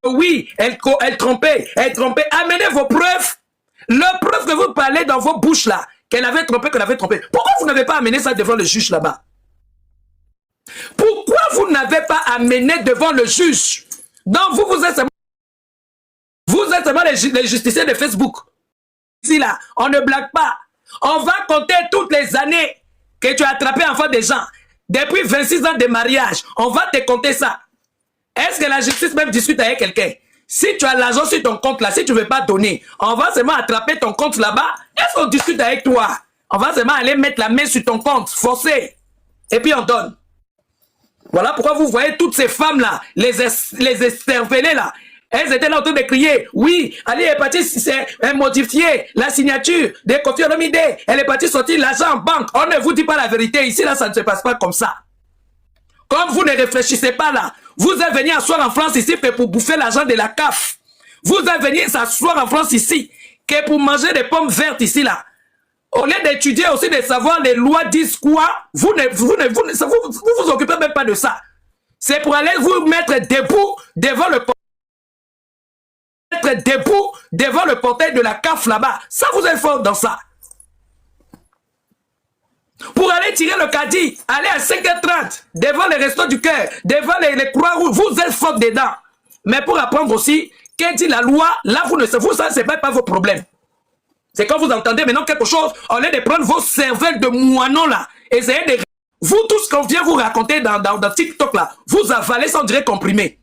oui, elle trompait. Amenez vos preuves. Les preuves que vous parlez dans vos bouches là, qu'elle avait trompé. Pourquoi vous n'avez pas amené ça devant le juge là-bas? Pourquoi vous n'avez pas amené devant le juge? Donc vous êtes seulement les justiciers de Facebook. Ici là, on ne blague pas. On va compter toutes les années que tu as attrapé enfant des gens. Depuis 26 ans de mariage, on va te compter ça. Est-ce que la justice même discute avec quelqu'un? Si tu as l'argent sur ton compte là, si tu ne veux pas donner, on va seulement attraper ton compte là-bas. Est-ce qu'on discute avec toi? On va seulement aller mettre la main sur ton compte, forcer. Et puis on donne. Voilà pourquoi vous voyez toutes ces femmes-là, les estervelées là. Elles étaient là en train de crier. Oui, Ali est parti modifier la signature de Koffi Olomide. Elle est partie sortir l'argent en banque. On ne vous dit pas la vérité. Ici, là, ça ne se passe pas comme ça. Comme vous ne réfléchissez pas là, vous êtes venu asseoir en France ici pour bouffer l'argent de la CAF. Vous êtes venu s'asseoir en France ici que pour manger des pommes vertes ici là. Au lieu d'étudier aussi de savoir les lois disent quoi, vous vous occupez même pas de ça. C'est pour aller vous mettre debout devant le portail de la CAF là-bas. Ça, vous êtes fort dans ça. Pour aller tirer le caddie, aller à 5h30 devant les restos du cœur, devant les Croix-Rouges, vous êtes fort dedans. Mais pour apprendre aussi, qu'est-ce dit la loi, là, ça, c'est pas vos problèmes. C'est quand vous entendez maintenant quelque chose, au lieu de prendre vos cervelles de moineaux là, essayez de... Vous, tout ce qu'on vient vous raconter dans TikTok là, vous avalez sans dire comprimé.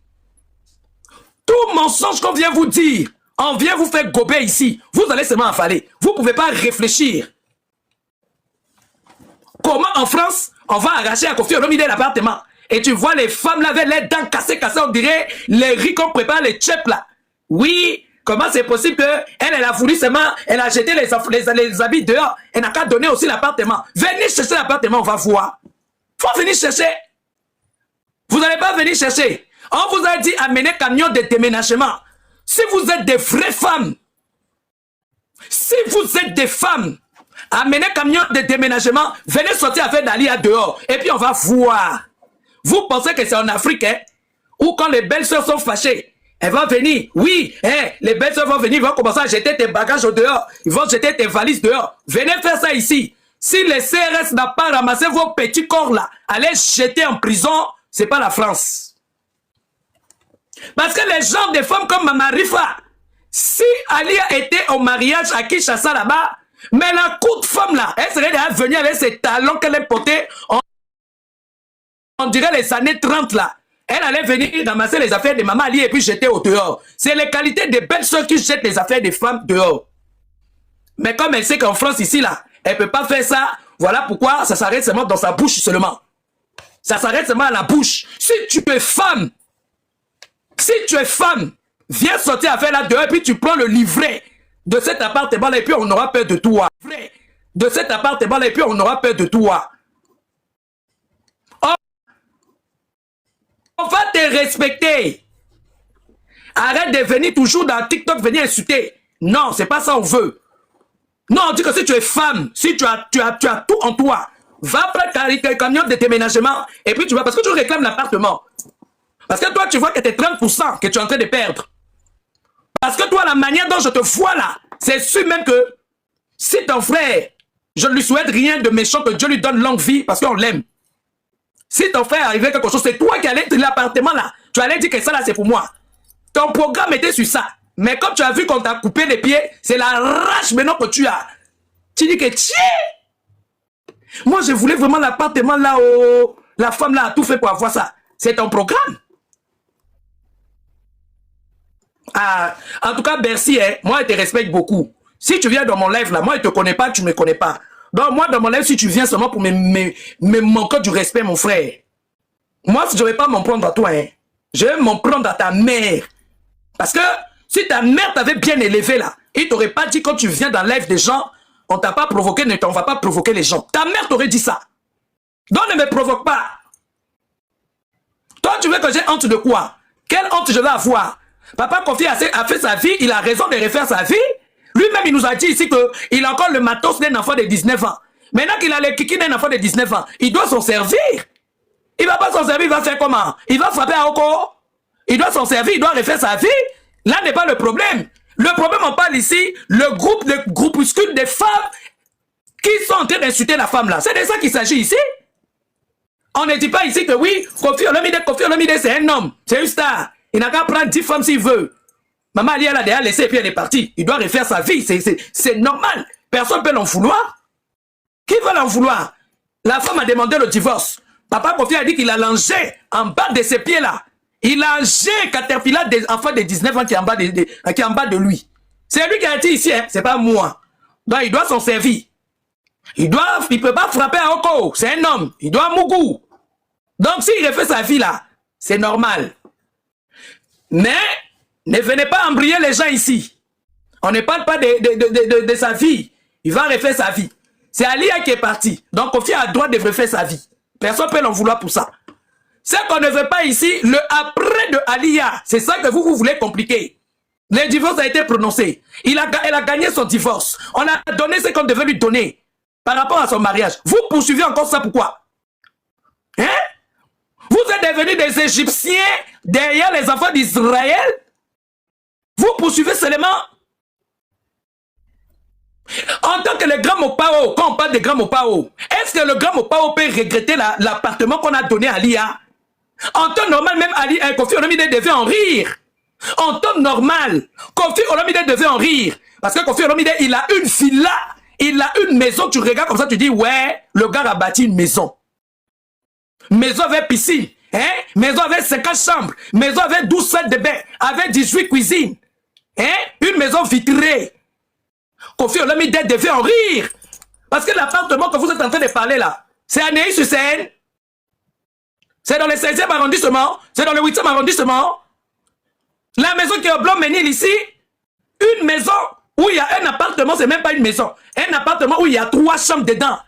Tout mensonge qu'on vient vous dire, on vient vous faire gober ici, vous allez seulement avaler. Vous ne pouvez pas réfléchir. Comment en France, on va arracher à Koffi Olomide l'appartement? Et tu vois les femmes là avec les dents cassées, on dirait les riz qu'on prépare, les tchèpes là. Oui, comment c'est possible qu'elle a voulu seulement, elle a jeté les habits dehors, elle n'a qu'à donner aussi l'appartement. Venez chercher l'appartement, on va voir. Faut venir chercher. Vous n'allez pas venir chercher. On vous a dit amener camion de déménagement. Si vous êtes des vraies femmes, amenez camion de déménagement, venez sortir avec Dalia dehors. Et puis on va voir. Vous pensez que c'est en Afrique, hein? Ou quand les belles-sœurs sont fâchées, elles vont venir. Oui, hein, les belles-sœurs vont venir, ils vont commencer à jeter tes bagages au dehors. Ils vont jeter tes valises dehors. Venez faire ça ici. Si les CRS n'ont pas ramassé vos petits corps là, allez jeter en prison, c'est pas la France. Parce que les gens des femmes comme Mama Rifa, si Alia était au mariage à Kinshasa là-bas, mais la courte femme là, elle serait déjà venue avec ses talons qu'elle est portée, on dirait les années 30 là. Elle allait venir ramasser les affaires de Maman Ali et puis jeter au dehors. C'est les qualités des belles soeurs qui jettent les affaires des femmes dehors. Mais comme elle sait qu'en France ici là, elle ne peut pas faire ça, voilà pourquoi ça s'arrête seulement dans sa bouche seulement. Ça s'arrête seulement à la bouche. Si tu es femme, viens sortir affaire là dehors et puis tu prends le livret de cet appartement là et puis on aura peur de toi. De cet appartement là et puis on aura peur de toi. On va te respecter. Arrête de venir toujours dans TikTok venir insulter. Non, c'est pas ça on veut. Non, on dit que si tu es femme, si tu as tout en toi, va prendre ta camion de déménagement et puis tu vas, parce que tu réclames l'appartement. Parce que toi, tu vois que tu es 30% que tu es en train de perdre. Parce que toi, la manière dont je te vois là, c'est sûr même que si ton frère, je ne lui souhaite rien de méchant, que Dieu lui donne longue vie parce qu'on l'aime. Si ton frère arrivait quelque chose, c'est toi qui allais de l'appartement là. Tu allais dire que ça là, c'est pour moi. Ton programme était sur ça. Mais comme tu as vu qu'on t'a coupé les pieds, c'est la rage maintenant que tu as. Tu dis que tiens, moi je voulais vraiment l'appartement là, oh, la femme là a tout fait pour avoir ça. C'est ton programme. Ah, en tout cas, merci, hein. Moi je te respecte beaucoup. Si tu viens dans mon live là, moi je te connais pas, tu ne me connais pas. Donc moi dans mon live, si tu viens seulement pour me manquer du respect, mon frère. Moi je ne vais pas m'en prendre à toi, hein. Je vais m'en prendre à ta mère. Parce que si ta mère t'avait bien élevé là, il t'aurait pas dit quand tu viens dans le live des gens, on t'a pas provoqué, ne t'en va pas provoquer les gens. Ta mère t'aurait dit ça. Donc ne me provoque pas. Toi tu veux que j'ai honte de quoi? Quelle honte je vais avoir? Papa Koffi a fait sa vie, il a raison de refaire sa vie. Lui-même il nous a dit ici qu'il a encore le matos d'un enfant de 19 ans. Maintenant qu'il a le kiki d'un enfant de 19 ans, il doit s'en servir. Il va pas s'en servir, il va faire comment? Il va frapper à Oko? Il doit s'en servir, il doit refaire sa vie. Là n'est pas le problème. Le problème, on parle ici, le groupuscule des femmes qui sont en train d'insulter la femme là. C'est de ça qu'il s'agit ici. On ne dit pas ici que oui, Koffi Olomide, c'est un homme, c'est une star. Il n'a qu'à prendre 10 femmes s'il veut. Maman Ali, elle a déjà laissé et puis elle est partie. Il doit refaire sa vie, c'est normal. Personne ne peut l'en vouloir. Qui va l'en vouloir? La femme a demandé le divorce. Papa Koffi a dit qu'il a lancé en bas de ses pieds là. Il a lancé Caterpillar des enfants de 19 ans qui est en bas de lui. C'est lui qui a dit ici, hein? C'est pas moi. Donc il doit s'en servir. Il ne peut pas frapper à Oko. C'est un homme. Il doit Mougou. Donc s'il refait sa vie là, c'est normal. Mais ne venez pas embrayer les gens ici. On ne parle pas de sa vie. Il va refaire sa vie. C'est Alia qui est parti. Donc Koffi a le droit de refaire sa vie. Personne ne peut l'en vouloir pour ça. Ce qu'on ne veut pas ici, le après de Alia, c'est ça que vous voulez compliquer. Le divorce a été prononcé. Elle a gagné son divorce. On a donné ce qu'on devait lui donner par rapport à son mariage. Vous poursuivez encore ça, pourquoi? Hein? Vous êtes devenus des Égyptiens derrière les enfants d'Israël? Vous poursuivez seulement? En tant que le grand Mopao, quand on parle de grand Mopao, est-ce que le grand Mopao peut regretter l'appartement qu'on a donné à Lia? En temps normal, même Koffi Olomide devait en rire. En temps normal, Koffi Olomide devait en rire. Parce que Koffi Olomide, il a une villa, il a une maison, tu regardes comme ça, tu dis, ouais, le gars a bâti une maison. Maison avec piscine, hein? Maison avec 50 chambres, maison avec 12 salles de bain, avec 18 cuisines, hein? Une maison vitrée. Koffi Olomide devait en rire. Parce que l'appartement que vous êtes en train de parler là, c'est à Neuilly-sur-Seine. C'est dans le 16e arrondissement. C'est dans le 8e arrondissement. La maison qui est au Blanc-Ménil ici, une maison où il y a un appartement, c'est même pas une maison. Un appartement où il y a 3 chambres dedans.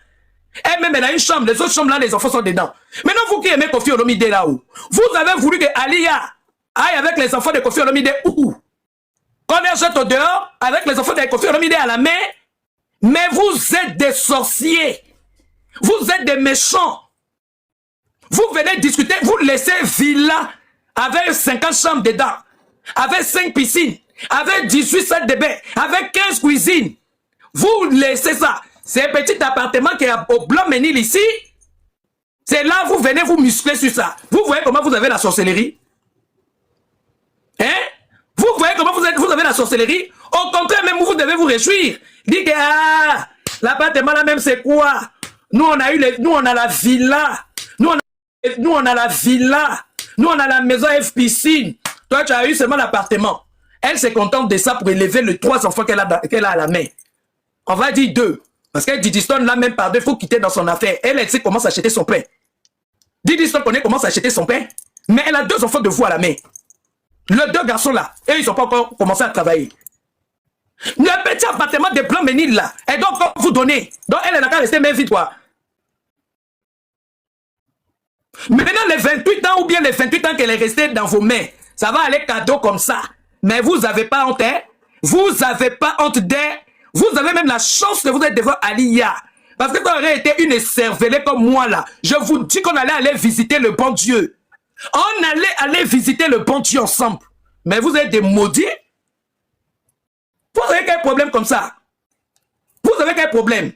Elle-même, elle a une chambre. Les autres chambres là, les enfants sont dedans. Maintenant, vous qui aimez Koffi Olomide là-haut, vous avez voulu que Alia aille avec les enfants de Koffi Olomide où? Qu'on les jette au dehors avec les enfants de Koffi Olomide à la main. Mais vous êtes des sorciers. Vous êtes des méchants. Vous venez discuter, vous laissez villa avec 50 chambres dedans, avec 5 piscines, avec 18 salles de bain, avec 15 cuisines. Vous laissez ça. C'est un petit appartement qui est au Blanc-Ménil ici. C'est là vous venez vous muscler sur ça. Vous voyez comment vous avez la sorcellerie? Hein? Vous voyez comment vous avez la sorcellerie? Au contraire, même vous devez vous réjouir. Dites que l'appartement là même c'est quoi? Nous on a la villa. Nous, on a la villa. Nous, on a la maison F piscine. Toi, tu as eu seulement l'appartement. Elle se contente de ça pour élever les 3 enfants qu'elle a à la main. On va dire 2. Parce que Didi Stone, là, même par 2, il faut quitter dans son affaire. Elle sait comment s'acheter son pain. Didi Stone connaît comment s'acheter son pain. Mais elle a 2 enfants de vous à la main. Les 2 garçons là, et ils n'ont pas encore commencé à travailler. Le petit appartement de Blanc-Ménil là, elle doit encore vous donner. Donc, elle n'a qu'à rester même vite, quoi. Maintenant, les 28 ans ou bien les 28 ans qu'elle est restée dans vos mains, ça va aller cadeau comme ça. Mais vous n'avez pas honte, hein? Vous n'avez pas honte d'elle. Vous avez même la chance que vous êtes devant Alia. Parce que quand on aurait été une écervelée comme moi là, je vous dis qu'on allait aller visiter le bon Dieu. On allait aller visiter le bon Dieu ensemble. Mais vous êtes des maudits. Vous avez quel problème comme ça? Vous avez quel problème?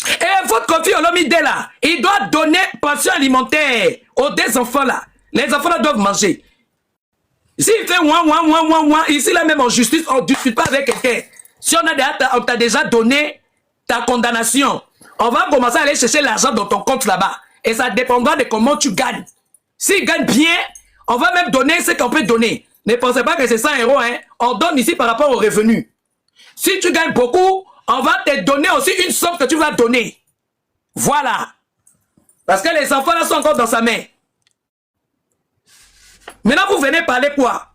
Et votre Koffi Olomide là, il doit donner pension alimentaire aux 2 enfants là. Les enfants là doivent manger. S'il fait ouin, ici là même en justice, on ne discute pas avec quelqu'un. Si on t'a déjà donné ta condamnation, on va commencer à aller chercher l'argent dans ton compte là-bas. Et ça dépendra de comment tu gagnes. S'il gagne bien, on va même donner ce qu'on peut donner. Ne pensez pas que c'est 100 €, hein. On donne ici par rapport aux revenus. Si tu gagnes beaucoup, on va te donner aussi une somme que tu vas donner. Voilà. Parce que les enfants là sont encore dans sa main. Maintenant, vous venez parler quoi?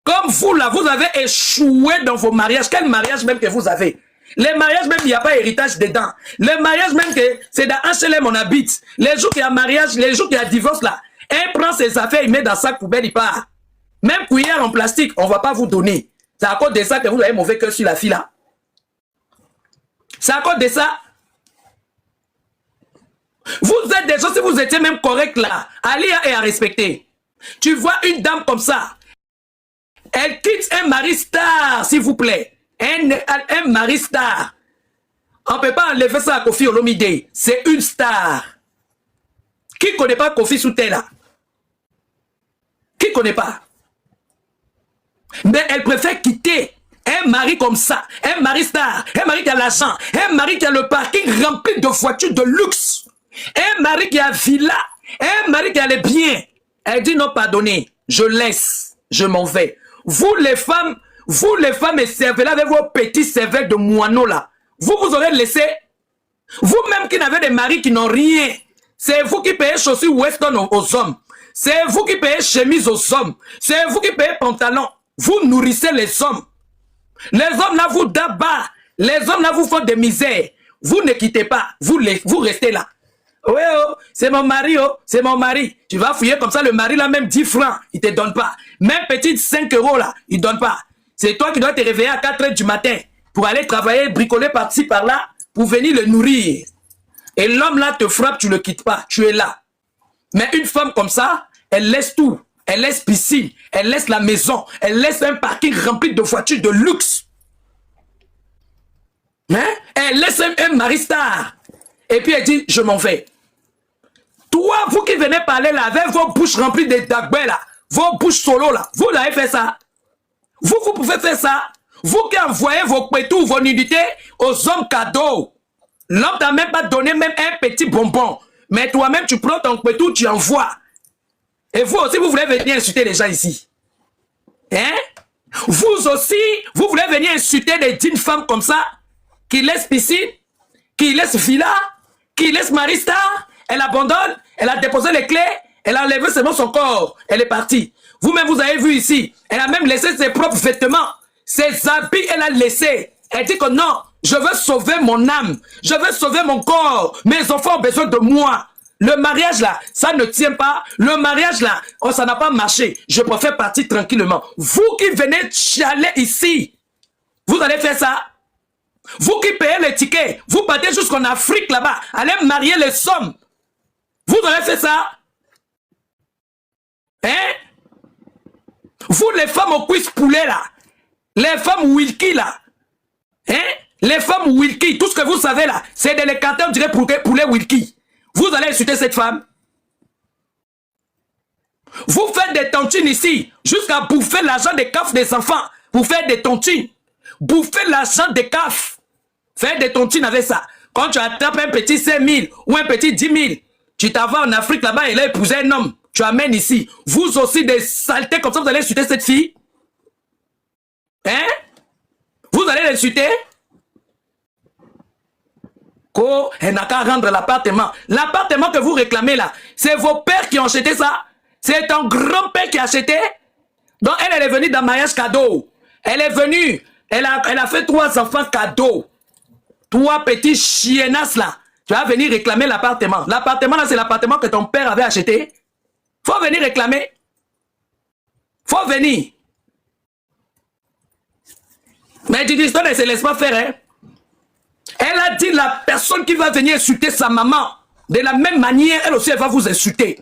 Comme vous là, vous avez échoué dans vos mariages. Quel mariage même que vous avez? Les mariages même, il n'y a pas héritage dedans. Les mariages même que c'est dans HLM on habite. Les jours qu'il y a mariage, les jours qu'il y a divorce là, un prend ses affaires, il met dans sac poubelle, il part. Même cuillère en plastique, on ne va pas vous donner. C'est à cause de ça que vous avez mauvais cœur sur la fille là. C'est à cause de ça. Vous êtes des gens, si vous étiez même correct là, Alia est à respecter. Tu vois une dame comme ça, elle quitte un mari star, s'il vous plaît. Un mari star. On ne peut pas enlever ça à Kofi Olomide. C'est une star. Qui ne connaît pas Kofi Soutela? Qui ne connaît pas? Mais elle préfère quitter un mari comme ça, un mari star, un mari qui a l'argent, un mari qui a le parking rempli de voitures de luxe, un mari qui a villa, un mari qui a les biens. Elle dit non, pardonnez, je laisse, je m'en vais. Vous les femmes et cervelas avec vos petits cervelles de moineaux là, vous aurez laissé, vous-même qui n'avez des maris qui n'ont rien, c'est vous qui payez chaussures Weston aux hommes, c'est vous qui payez chemise aux hommes, c'est vous qui payez pantalons, vous nourrissez les hommes. Les hommes là vous d'abat, les hommes là vous font des misères, vous ne quittez pas, vous restez là. Oui, oh, c'est mon mari, oh, c'est mon mari. Tu vas fouiller comme ça, le mari là, même 10 francs, il te donne pas. Même petite 5 € là, il donne pas. C'est toi qui dois te réveiller à 4 h du matin pour aller travailler, bricoler par-ci, par-là, pour venir le nourrir. Et l'homme là te frappe, tu ne le quittes pas, tu es là. Mais une femme comme ça, elle laisse tout. Elle laisse piscine, elle laisse la maison, elle laisse un parking rempli de voitures de luxe. Hein? Elle laisse un mari star. Et puis elle dit, je m'en vais. Toi, vous qui venez parler là, avec vos bouches remplies de dagbé là, vos bouches solo là, vous l'avez fait ça. Vous pouvez faire ça. Vous qui envoyez vos pétous, vos nudités aux hommes cadeaux. L'homme t'a même pas donné même un petit bonbon. Mais toi-même, tu prends ton pétou, tu envoies. Et vous aussi, vous voulez venir insulter les gens ici. Hein? Vous aussi, vous voulez venir insulter des dignes femmes comme ça, qui laissent piscine, qui laissent villa, qui laissent marista, elle abandonne, elle a déposé les clés, elle a enlevé seulement son corps, elle est partie. Vous-même, vous avez vu ici, elle a même laissé ses propres vêtements, ses habits, elle a laissé. Elle dit que non, je veux sauver mon âme, je veux sauver mon corps, mes enfants ont besoin de moi. Le mariage là, ça ne tient pas. Le mariage là, oh, ça n'a pas marché. Je préfère partir tranquillement. Vous qui venez chialer ici, vous allez faire ça. Vous qui payez les tickets, vous partez jusqu'en Afrique là-bas, allez marier les sommes. Vous allez faire ça. Hein? Vous les femmes au cuisse poulet là, les femmes Wilkie là, hein? Les femmes Wilkie, tout ce que vous savez là, c'est des les cartons, on dirait poulet Wilkie. Vous allez insulter cette femme. Vous faites des tontines ici, jusqu'à bouffer l'argent des CAF des enfants. Vous faites des tontines. Bouffez l'argent des CAF. Faites des tontines avec ça. Quand tu attrapes un petit 5 000 ou un petit 10 000, tu t'en vas en Afrique là-bas et là épouser un homme. Tu amènes ici. Vous aussi des saletés comme ça, vous allez insulter cette fille. Hein? Vous allez l'insulter? Elle n'a qu'à rendre l'appartement. L'appartement que vous réclamez là, c'est vos pères qui ont acheté ça. C'est ton grand-père qui a acheté. Donc elle est venue dans mariage cadeau. Elle est venue, elle a fait 3 enfants cadeaux. 3 petits chienasses là. Tu vas venir réclamer l'appartement. L'appartement là, c'est l'appartement que ton père avait acheté. Faut venir réclamer. Faut venir. Mais tu dis, ne se laisse pas faire, hein. Elle a dit la personne qui va venir insulter sa maman, de la même manière, elle aussi, elle va vous insulter.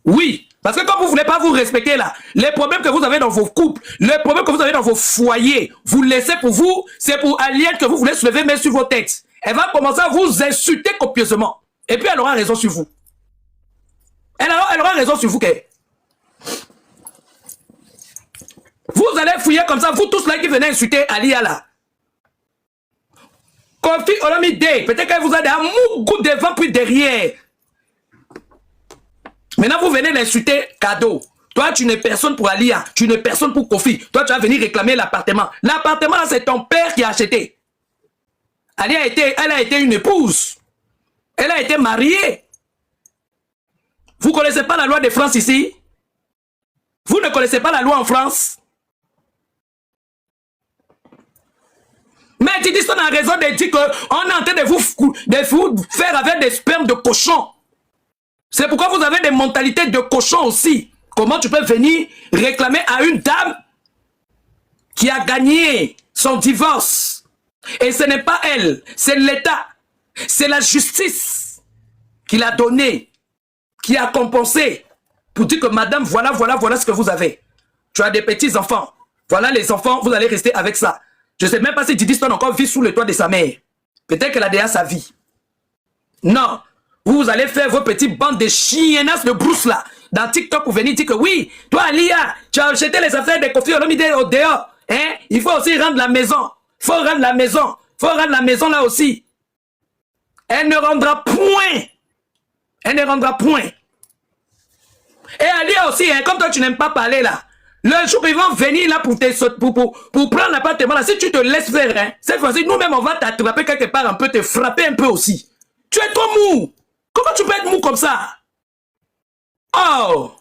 Oui, parce que comme vous ne voulez pas vous respecter là, les problèmes que vous avez dans vos couples, les problèmes que vous avez dans vos foyers, vous laissez pour vous, c'est pour Aliette que vous voulez soulever main sur vos têtes. Elle va commencer à vous insulter copieusement. Et puis elle aura raison sur vous. Elle aura raison sur vous. Vous allez fouiller comme ça, vous tous là qui venez insulter Alia là. Kofi Olomide, peut-être qu'elle vous a des amours devant puis derrière. Maintenant, vous venez l'insulter cadeau. Toi, tu n'es personne pour Alia, tu n'es personne pour Kofi. Toi, tu vas venir réclamer l'appartement. L'appartement, c'est ton père qui a acheté. Alia elle a été une épouse. Elle a été mariée. Vous ne connaissez pas la loi de France ici? Vous ne connaissez pas la loi en France? Mais Tidiston a raison de dire qu'on est en train de vous faire avec des spermes de cochon. C'est pourquoi vous avez des mentalités de cochon aussi. Comment tu peux venir réclamer à une dame qui a gagné son divorce? Et ce n'est pas elle, c'est l'État. C'est la justice qu'il a donné, qui a compensé pour dire que madame, voilà ce que vous avez. Tu as des petits enfants. Voilà les enfants, vous allez rester avec ça. Je ne sais même pas si Diddy Stone encore vit sous le toit de sa mère. Peut-être qu'elle a déjà sa vie. Non. Vous allez faire vos petites bandes de chiennasses de brousse là. Dans TikTok, pour venir dire que oui, toi, Lia, tu as acheté les affaires de Kofi Olomide au dehors. Hein? Il faut aussi rendre la maison. Il faut rendre la maison. Il faut rendre la maison là aussi. Elle ne rendra point. Elle ne rendra point. Et Alia aussi, hein, comme toi, tu n'aimes pas parler là. Le jour ils vont venir là pour prendre l'appartement là. Si tu te laisses faire, hein, cette fois-ci, nous-mêmes, on va t'attraper quelque part un peu, te frapper un peu aussi. Tu es trop mou. Comment tu peux être mou comme ça? Oh!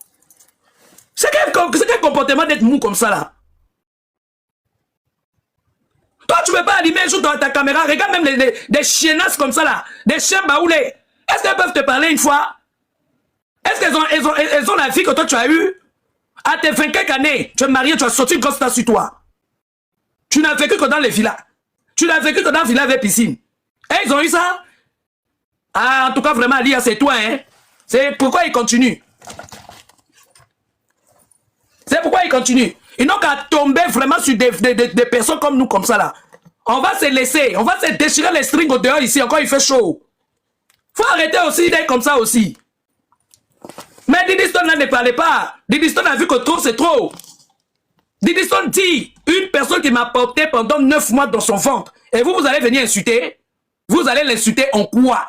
C'est quel comportement d'être mou comme ça là? Toi, tu ne peux pas allumer un jour dans ta caméra. Regarde même des chiennasses comme ça là. Des chiens baoulés. Est-ce qu'elles peuvent te parler une fois? Est-ce qu'elles ont la vie que toi tu as eue? À tes 20 quelques années, tu es marié, tu as sorti une grosse tasse sur toi. Tu n'as vécu que dans les villas. Tu n'as vécu que dans les villas avec piscine. Et ils ont eu ça? Ah, en tout cas, vraiment, Lia, c'est toi, hein? C'est pourquoi ils continuent. C'est pourquoi ils continuent. Ils n'ont qu'à tomber vraiment sur des personnes comme nous, comme ça, là. On va se laisser, on va se déchirer les strings au dehors ici, encore il fait chaud. Faut arrêter aussi d'être comme ça aussi. Mais Diddy Stone là ne parlait pas. Diddy Stone a vu que trop c'est trop. Diddy Stone dit, une personne qui m'a porté pendant 9 mois dans son ventre, et vous allez venir insulter. Vous allez l'insulter en quoi?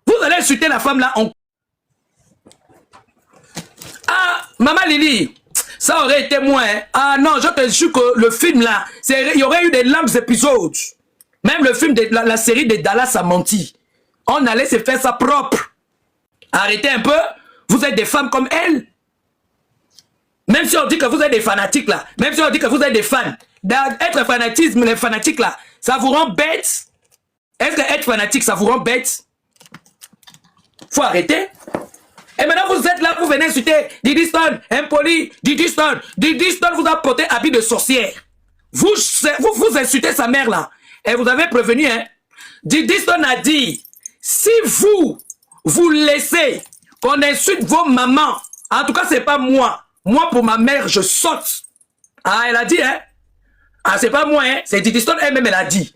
Vous allez insulter la femme là en... Ah, Maman Lily, ça aurait été moi. Hein? Ah non, je te jure que le film là, il y aurait eu des longs épisodes. Même le film de la série de Dallas a menti. On allait se faire ça propre. Arrêtez un peu. Vous êtes des femmes comme elle. Même si on dit que vous êtes des fanatiques là. Même si on dit que vous êtes des fans. Être fanatisme, les fanatiques là, ça vous rend bête. Est-ce que être fanatique, ça vous rend bête? Faut arrêter. Et maintenant vous êtes là, vous venez insulter Diddy Stone, impoli, Diddy Stone. Diddy Stone vous a porté habit de sorcière. Vous insultez sa mère là. Et vous avez prévenu, hein. Diddy Stone a dit, si vous laissez qu'on insulte vos mamans, en tout cas c'est pas moi. Moi pour ma mère je saute. Ah elle a dit, hein. Ah c'est pas moi, hein. C'est Diddy Stone elle-même elle a dit.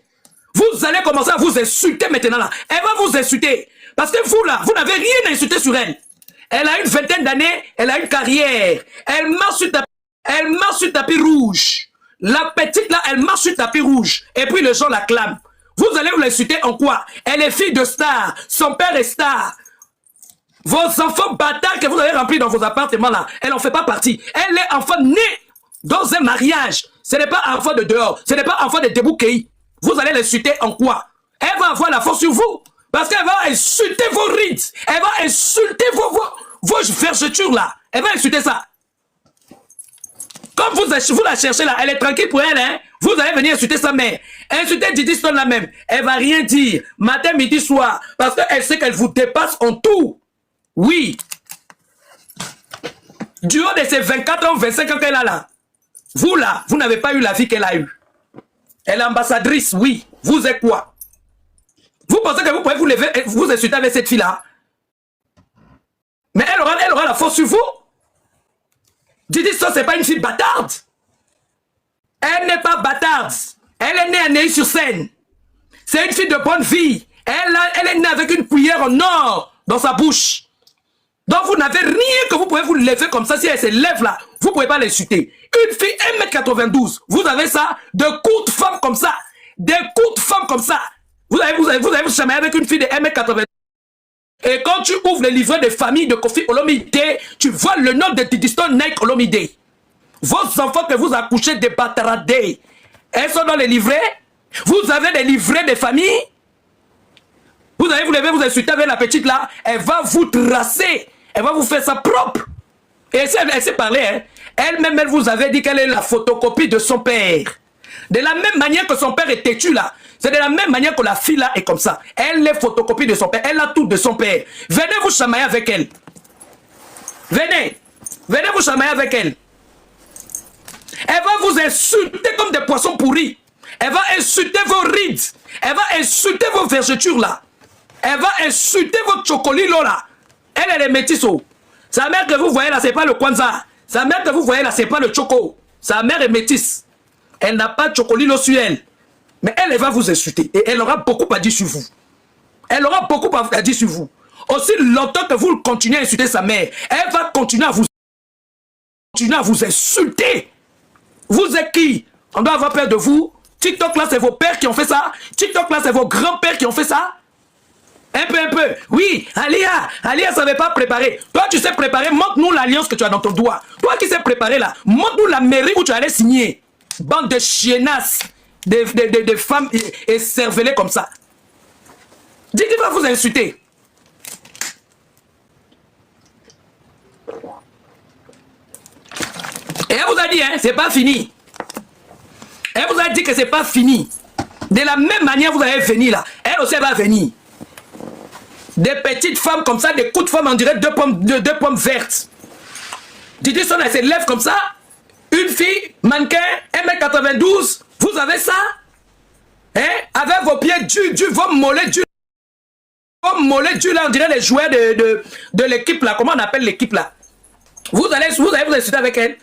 Vous allez commencer à vous insulter maintenant là. Elle va vous insulter. Parce que vous là, vous n'avez rien à insulter sur elle. Elle a une vingtaine d'années, elle a une carrière. Elle marche sur tapis rouge. La petite là, elle marche sur tapis rouge. Et puis les gens l'acclament. Vous allez vous l'insulter en quoi? Elle est fille de star. Son père est star. Vos enfants bâtards que vous avez remplis dans vos appartements là, elle n'en fait pas partie. Elle est enfant né dans un mariage. Ce n'est pas enfant de dehors. Ce n'est pas enfant de débouquet. Vous allez l'insulter en quoi? Elle va avoir la force sur vous. Parce qu'elle va insulter vos rides. Elle va insulter vos vergetures là. Elle va insulter ça. Comme vous la cherchez là, elle est tranquille pour elle, hein. Vous allez venir insulter sa mère. Insulter Diddy Stone là même. Elle va rien dire. Matin, midi, soir. Parce qu'elle sait qu'elle vous dépasse en tout. Oui. Du haut de ses 24 ans, 25 ans qu'elle a là. Vous là, vous n'avez pas eu la vie qu'elle a eue. Elle est ambassadrice, oui. Vous êtes quoi? Vous pensez que vous pouvez vous lever et vous insulter avec cette fille-là? Mais elle aura la force sur vous. Diddy Stone, c'est pas une fille bâtarde. Elle n'est pas bâtarde. Elle est née à Neuilly-sur-Seine. C'est une fille de bonne vie. Elle est née avec une cuillère en or dans sa bouche. Donc vous n'avez rien que vous pouvez vous lever comme ça. Si elle se lève là, vous ne pouvez pas l'insulter. Une fille 1m92, vous avez ça, de courtes femmes comme ça. Des courtes femmes comme ça. Vous avez vous jamais avec une fille de 1m92. Et quand tu ouvres le livret de famille de Kofi Olomide, tu vois le nom de Diddy Stone Nike Olomide. Vos enfants que vous accouchez des bataradés, elles sont dans les livrets. Vous avez des livrets de famille. Vous allez vous lever, vous insulter avec la petite là. Elle va vous tracer. Elle va vous faire ça propre. Et elle sait parler. Hein. Elle-même, elle vous avait dit qu'elle est la photocopie de son père. De la même manière que son père est têtu là. C'est de la même manière que la fille là est comme ça. Elle est photocopie de son père. Elle a tout de son père. Venez vous chamailler avec elle. Venez. Venez vous chamailler avec elle. Elle va vous insulter comme des poissons pourris. Elle va insulter vos rides. Elle va insulter vos vergetures là. Elle va insulter votre chocolilo là. Elle est métisse. Sa mère que vous voyez là, c'est pas le Kwanzaa. Sa mère que vous voyez là, c'est pas le choco. Sa mère est métisse. Elle n'a pas de chocolilo sur elle. Mais elle va vous insulter. Et elle aura beaucoup à dire sur vous. Elle aura beaucoup à dire sur vous. Aussi longtemps que vous continuez à insulter sa mère, elle va continuer à vous insulter. Vous êtes qui? On doit avoir peur de vous. TikTok là, c'est vos pères qui ont fait ça. TikTok là, c'est vos grands-pères qui ont fait ça. Un peu. Oui, Alia savait pas préparer. Toi, tu sais préparer. Montre-nous l'alliance que tu as dans ton doigt. Toi qui sais préparer là, montre-nous la mairie où tu allais signer. Bande de chiennasses, de femmes et cervelées comme ça. Dis qu'il va vous insulter. Et elle vous a dit, hein, c'est pas fini. Elle vous a dit que c'est pas fini. De la même manière, vous allez venir là. Elle aussi va venir. Des petites femmes comme ça, des coups de femmes, on dirait deux pommes vertes. Didi Son, elle se lève comme ça. Une fille, mannequin, 1m92, vous avez ça? Hein? Avec vos pieds durs, vos mollets durs. Vos mollets durs là, on dirait les jouets de l'équipe là. Comment on appelle l'équipe là? Vous allez vous insulter avec elle.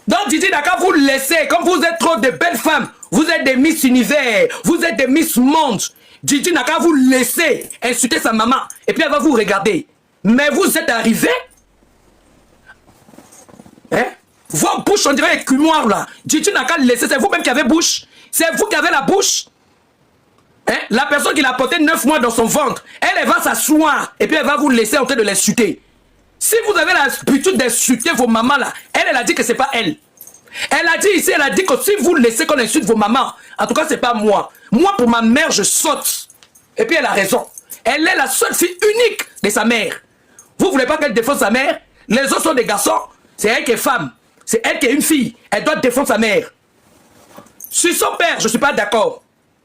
Donc Didi n'a qu'à vous laisser, comme vous êtes trop de belles femmes, vous êtes des Miss Univers, vous êtes des Miss Monde. Didi n'a qu'à vous laisser insulter sa maman. Et puis elle va vous regarder. Mais vous êtes arrivés. Hein? Vos bouches, on dirait écumoires là. Didi n'a qu'à laisser. C'est vous-même qui avez bouche. C'est vous qui avez la bouche. Hein? La personne qui l'a porté 9 mois dans son ventre. Elle va s'asseoir. Et puis elle va vous laisser en train de l'insulter. Si vous avez l'habitude d'insulter vos mamans là, elle a dit que c'est pas elle. Elle a dit ici, elle a dit que si vous laissez qu'on insulte vos mamans, en tout cas c'est pas moi. Moi pour ma mère je saute. Et puis elle a raison. Elle est la seule fille unique de sa mère. Vous voulez pas qu'elle défende sa mère? Les autres sont des garçons. C'est elle qui est femme. C'est elle qui est une fille. Elle doit défendre sa mère. Sur son père, je suis pas d'accord.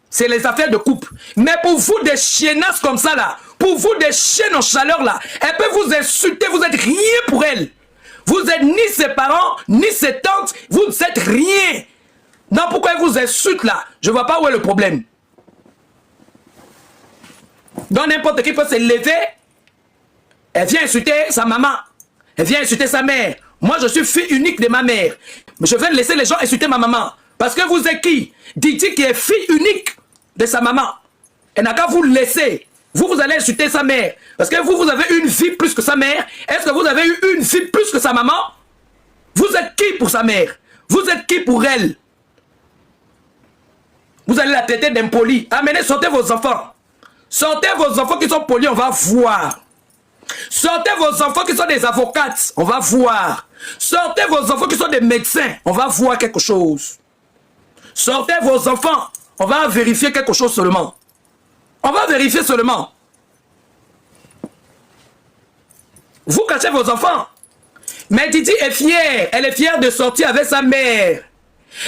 C'est les affaires de couple. Mais pour vous, des chiennasses comme ça là, pour vous, des chiennes en chaleur là, elle peut vous insulter, vous êtes rien pour elle. Vous êtes ni ses parents, ni ses tantes, vous ne êtes rien. Non, pourquoi elle vous insulte là? Je vois pas où est le problème. Donc n'importe qui peut se lever, elle vient insulter sa maman, elle vient insulter sa mère. Moi, je suis fille unique de ma mère. Mais je vais laisser les gens insulter ma maman. Parce que vous êtes qui? Didi qui est fille unique de sa maman. Elle n'a qu'à vous laisser. Vous allez insulter sa mère. Parce que vous avez une vie plus que sa mère. Est-ce que vous avez eu une vie plus que sa maman? Vous êtes qui pour sa mère? Vous êtes qui pour elle? Vous allez la traiter d'impoli. Amenez, sortez vos enfants. Sortez vos enfants qui sont polis, on va voir. Sortez vos enfants qui sont des avocates, on va voir. Sortez vos enfants qui sont des médecins, on va voir quelque chose. Sortez vos enfants, on va vérifier quelque chose seulement. On va vérifier seulement. Vous cachez vos enfants. Mais Didi est fière, elle est fière de sortir avec sa mère.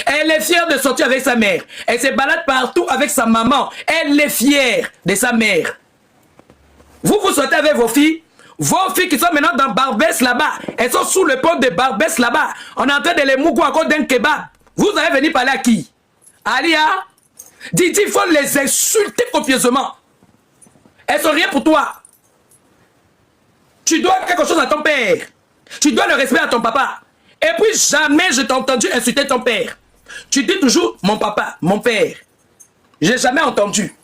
Elle est fière de sortir avec sa mère. Elle se balade partout avec sa maman. Elle est fière de sa mère. Vous sortez avec vos filles. Vos filles qui sont maintenant dans Barbès là-bas. Elles sont sous le pont de Barbès là-bas. On est en train de les mougou à cause d'un kebab. Vous allez venir parler à qui? Alia? Didi, il faut les insulter copieusement. Elles sont rien pour toi. Tu dois quelque chose à ton père. Tu dois le respect à ton papa. Et puis jamais je t'ai entendu insulter ton père. Tu dis toujours mon papa, mon père. J'ai jamais entendu.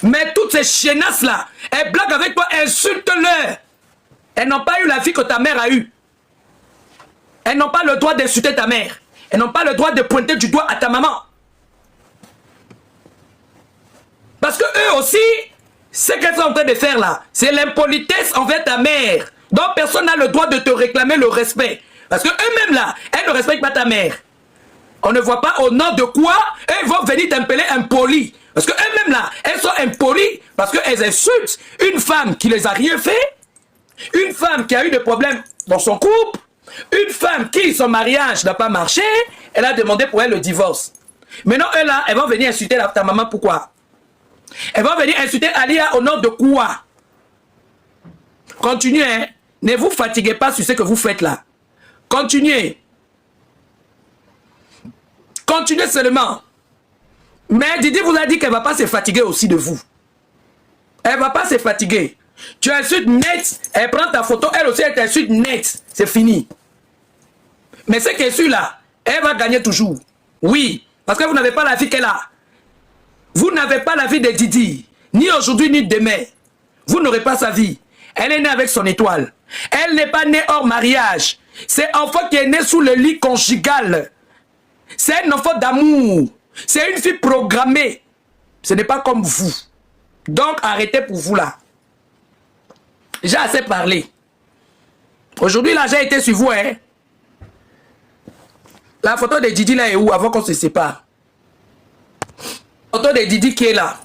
Mais toutes ces chiennasses là, elles blaguent avec toi, insulte-leur. Elles n'ont pas eu la vie que ta mère a eue. Elles n'ont pas le droit d'insulter ta mère. Elles n'ont pas le droit de pointer du doigt à ta maman. Parce que eux aussi, ce qu'elles sont en train de faire là, c'est l'impolitesse envers ta mère. Donc personne n'a le droit de te réclamer le respect. Parce que eux-mêmes là, elles ne respectent pas ta mère. On ne voit pas au nom de quoi elles vont venir t'impeller impoli. Parce que eux-mêmes là, elles sont impolies parce qu'elles insultent une femme qui les a rien fait, une femme qui a eu des problèmes dans son couple, une femme qui, son mariage n'a pas marché, elle a demandé pour elle le divorce. Maintenant, eux là, elles vont venir insulter ta maman, pourquoi? Elles vont venir insulter Alia au nom de quoi? Continuez, hein? Ne vous fatiguez pas sur ce que vous faites là. Continuez. Continuez seulement. Mais Didi vous a dit qu'elle ne va pas se fatiguer aussi de vous. Elle ne va pas se fatiguer. Tu insultes net, elle prend ta photo, elle aussi elle t'insulte net. C'est fini. Mais ce qui est sûr là, elle va gagner toujours. Oui, parce que vous n'avez pas la vie qu'elle a. Vous n'avez pas la vie de Didi. Ni aujourd'hui, ni demain. Vous n'aurez pas sa vie. Elle est née avec son étoile. Elle n'est pas née hors mariage. C'est un enfant qui est né sous le lit conjugal. C'est un enfant d'amour. C'est une fille programmée. Ce n'est pas comme vous. Donc, arrêtez pour vous là. J'ai assez parlé. Aujourd'hui, là, j'ai été sur vous, hein. La photo de Didi là est où avant qu'on se sépare? La photo de Didi qui est là.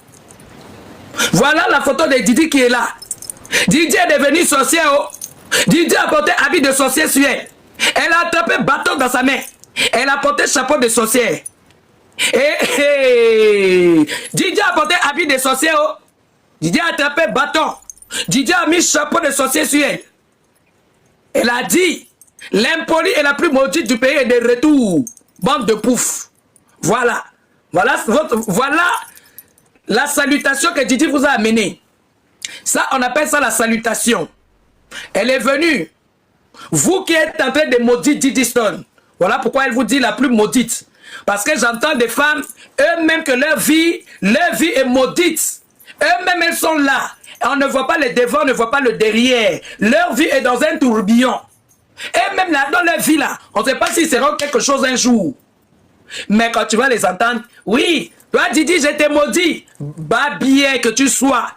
Voilà la photo de Didi qui est là. Didi est devenue sorcière. Oh. Didi a porté habit de sorcière sur elle. Elle a attrapé bâton dans sa main. Elle a porté chapeau de sorcière. Didi a porté habit de sorcière. Oh. Didi a attrapé bâton. Didi a mis chapeau de sorcière sur elle. Elle a dit, l'impoli est la plus maudite du pays et de retour. Bande de pouf. Voilà. Voilà la salutation que Didi vous a amenée. Ça, on appelle ça la salutation. Elle est venue. Vous qui êtes en train de maudire Didi Stone. Voilà pourquoi elle vous dit la plus maudite. Parce que j'entends des femmes, eux-mêmes que leur vie est maudite. Eux-mêmes, elles sont là. On ne voit pas le devant, on ne voit pas le derrière. Leur vie est dans un tourbillon. Et même là, dans leur vie là, on ne sait pas s'ils seront quelque chose un jour. Mais quand tu vas les entendre, oui, toi Didi, je t'ai maudit. Bah bien que tu sois.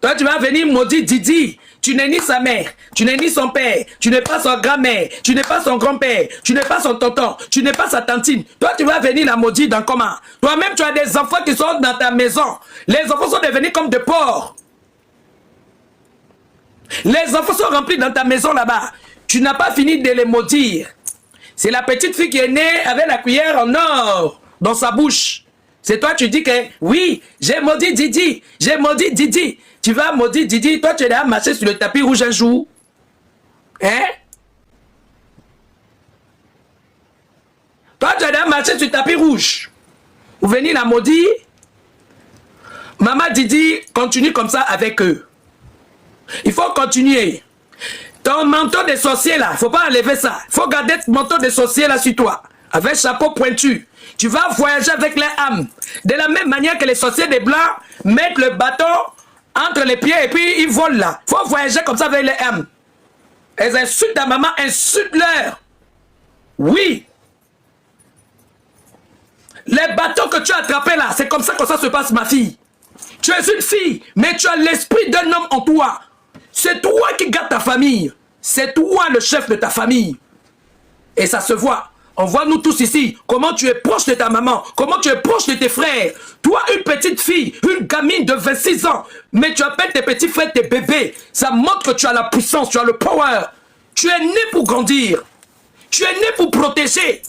Toi, tu vas venir maudire Didi. Tu n'es ni sa mère, tu n'es ni son père, tu n'es pas son grand-mère, tu n'es pas son grand-père, tu n'es pas son tonton, tu n'es pas sa tantine. Toi, tu vas venir la maudire dans comment? Toi-même, tu as des enfants qui sont dans ta maison. Les enfants sont devenus comme des porcs. Les enfants sont remplis dans ta maison là-bas. Tu n'as pas fini de les maudire. C'est la petite fille qui est née avec la cuillère en or dans sa bouche. C'est toi, tu dis que oui, j'ai maudit Didi, j'ai maudit Didi. Tu vas maudire Didi, toi tu es là à marcher sur le tapis rouge un jour. Hein? Toi tu es là à marcher sur le tapis rouge. Vous venez la maudire. Maman Didi, continue comme ça avec eux. Il faut continuer. Ton manteau de sorcier là, il ne faut pas enlever ça. Il faut garder ton manteau de sorcier là sur toi. Avec chapeau pointu. Tu vas voyager avec les âmes. De la même manière que les sorciers des blancs mettent le bâton entre les pieds et puis ils volent là. Il faut voyager comme ça avec les âmes. Elles insultent ta maman, insulte-leur. Oui. Les bâtons que tu as attrapés là, c'est comme ça que ça se passe, ma fille. Tu es une fille, mais tu as l'esprit d'un homme en toi. C'est toi qui gardes ta famille. C'est toi le chef de ta famille. Et ça se voit. On voit nous tous ici, comment tu es proche de ta maman, comment tu es proche de tes frères. Toi, une petite fille, une gamine de 26 ans, mais tu appelles tes petits frères tes bébés. Ça montre que tu as la puissance, tu as le power. Tu es né pour grandir. Tu es né pour protéger.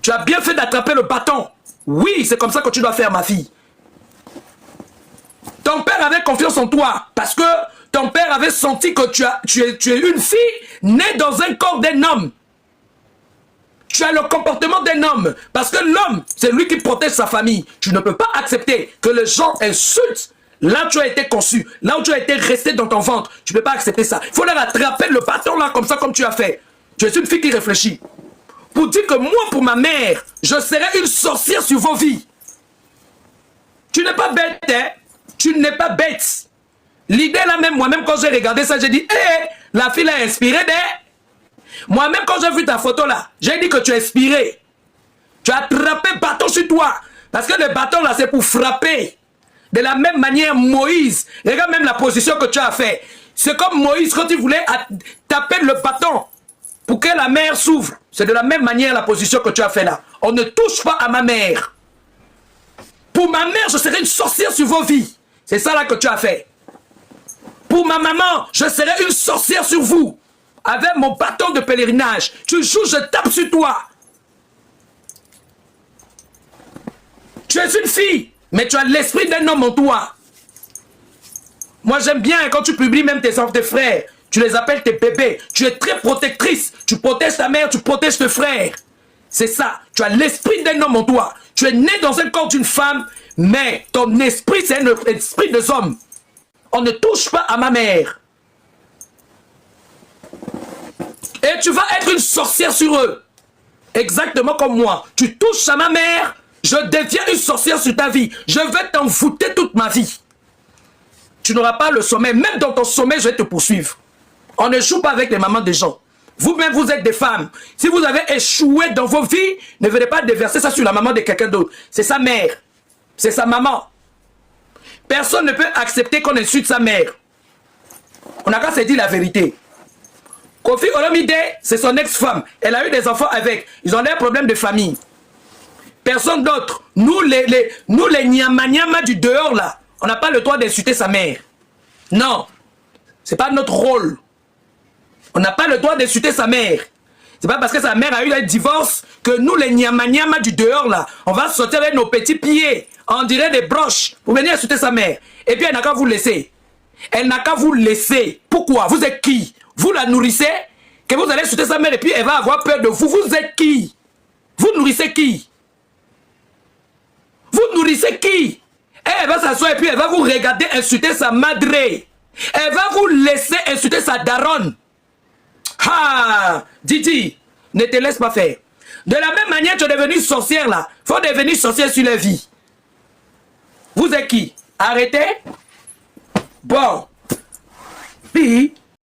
Tu as bien fait d'attraper le bâton. Oui, c'est comme ça que tu dois faire, ma fille. Ton père avait confiance en toi parce que ton père avait senti que tu es une fille née dans un corps d'un homme. Tu as le comportement d'un homme. Parce que l'homme, c'est lui qui protège sa famille. Tu ne peux pas accepter que les gens insultent là où tu as été conçu, là où tu as été resté dans ton ventre. Tu ne peux pas accepter ça. Il faut leur attraper le bâton là comme ça, comme tu as fait. Tu es une fille qui réfléchit. Pour dire que moi, pour ma mère, je serai une sorcière sur vos vies. Tu n'es pas bête, hein? Tu n'es pas bête. L'idée là même, moi-même quand j'ai regardé ça, j'ai dit, hé, la fille a inspiré des... Moi-même, quand j'ai vu ta photo là, j'ai dit que tu es inspiré. Tu as attrapé bâton sur toi. Parce que le bâton là, c'est pour frapper. De la même manière, Moïse, regarde même la position que tu as fait. C'est comme Moïse quand il voulait taper le bâton pour que la mer s'ouvre. C'est de la même manière la position que tu as fait là. On ne touche pas à ma mère. Pour ma mère, je serai une sorcière sur vos vies. C'est ça là que tu as fait. Pour ma maman, je serai une sorcière sur vous. Avec mon bâton de pèlerinage, tu joues, je tape sur toi. Tu es une fille, mais tu as l'esprit d'un homme en toi. Moi, j'aime bien quand tu publies même tes frères. Tu les appelles tes bébés. Tu es très protectrice. Tu protèges ta mère, tu protèges tes frères. C'est ça. Tu as l'esprit d'un homme en toi. Tu es né dans un corps d'une femme, mais ton esprit, c'est un esprit des hommes. on ne touche pas à ma mère. Et tu vas être une sorcière sur eux. Exactement comme moi. Tu touches à ma mère, je deviens une sorcière sur ta vie. Je vais t'envoûter toute ma vie. Tu n'auras pas le sommeil. Même dans ton sommeil, je vais te poursuivre. On ne joue pas avec les mamans des gens. Vous-même, vous êtes des femmes. Si vous avez échoué dans vos vies, ne venez pas déverser ça sur la maman de quelqu'un d'autre. C'est sa mère. C'est sa maman. Personne ne peut accepter qu'on insulte sa mère. On n'a qu'à se dire la vérité. Kofi Olomide, c'est son ex-femme. Elle a eu des enfants avec. Ils ont des problèmes de famille. Personne d'autre. Nous les nyama du dehors, là, on n'a pas le droit d'insulter sa mère. Non. C'est pas notre rôle. On n'a pas le droit d'insulter sa mère. C'est pas parce que sa mère a eu un divorce que nous, les nyama du dehors, là, on va sortir avec nos petits pieds. On dirait des broches pour venir insulter sa mère. Et puis elle n'a qu'à vous laisser. Elle n'a qu'à vous laisser. Pourquoi? Vous êtes qui? Vous la nourrissez, que vous allez insulter sa mère et puis elle va avoir peur de vous. Vous êtes qui? Vous nourrissez qui? Vous nourrissez qui? Elle va s'asseoir et puis elle va vous regarder insulter sa madre. Elle va vous laisser insulter sa daronne. Ah, Didi, ne te laisse pas faire. De la même manière, tu es devenue sorcière là. Il faut devenir sorcière sur la vie. Vous êtes qui? Arrêtez. Bon. Puis,